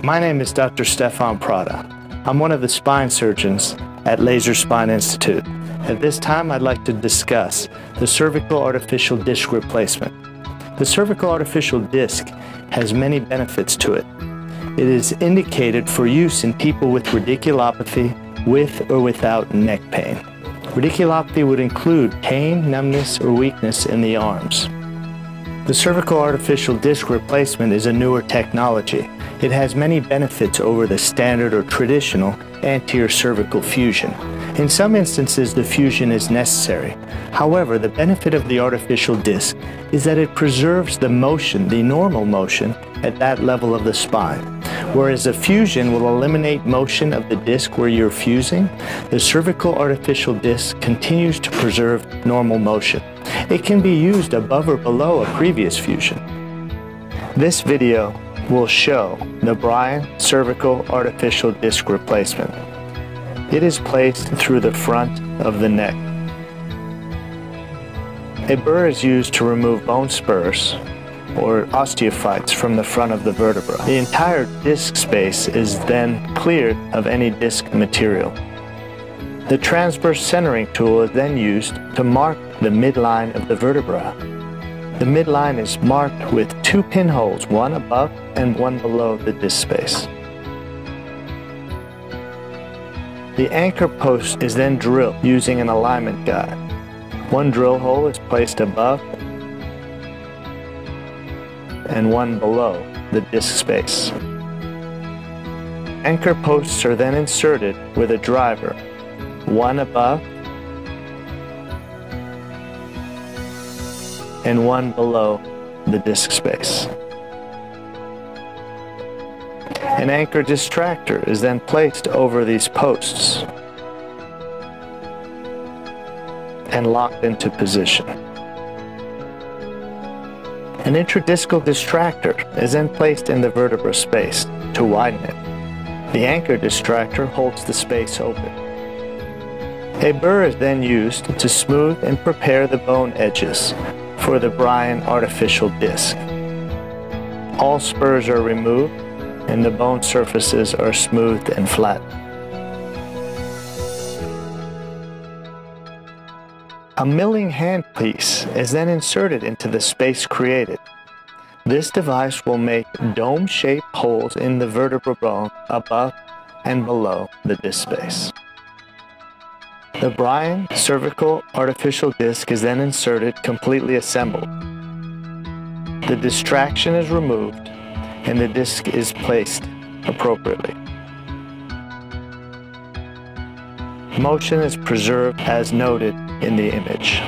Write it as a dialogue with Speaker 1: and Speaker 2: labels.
Speaker 1: My name is Dr. Stefan Prada. I'm one of the spine surgeons at Laser Spine Institute. At this time, I'd like to discuss the cervical artificial disc replacement. The cervical artificial disc has many benefits to it. It is indicated for use in people with radiculopathy with or without neck pain. Radiculopathy would include pain, numbness, or weakness in the arms. The cervical artificial disc replacement is a newer technology. It has many benefits over the standard or traditional anterior cervical fusion. In some instances, the fusion is necessary. However, the benefit of the artificial disc is that it preserves the motion, the normal motion, at that level of the spine. Whereas a fusion will eliminate motion of the disc where you're fusing, the cervical artificial disc continues to preserve normal motion. It can be used above or below a previous fusion. This video will show the Bryan cervical artificial disc replacement. It is placed through the front of the neck. A burr is used to remove bone spurs or osteophytes from the front of the vertebra. The entire disc space is then cleared of any disc material. The transverse centering tool is then used to mark the midline of the vertebra. The midline is marked with two pinholes, one above and one below the disc space. The anchor post is then drilled using an alignment guide. One drill hole is placed above and one below the disc space. Anchor posts are then inserted with a driver, one above and one below the disc space. An anchor distractor is then placed over these posts and locked into position. An intradiscal distractor is then placed in the vertebra space to widen it. The anchor distractor holds the space open. A burr is then used to smooth and prepare the bone edges for the Bryan artificial disc. All spurs are removed and the bone surfaces are smoothed and flat. A milling handpiece is then inserted into the space created. This device will make dome-shaped holes in the vertebral bone above and below the disc space. The Bryan cervical artificial disc is then inserted, completely assembled. The distraction is removed and the disc is placed appropriately. Motion is preserved as noted in the image.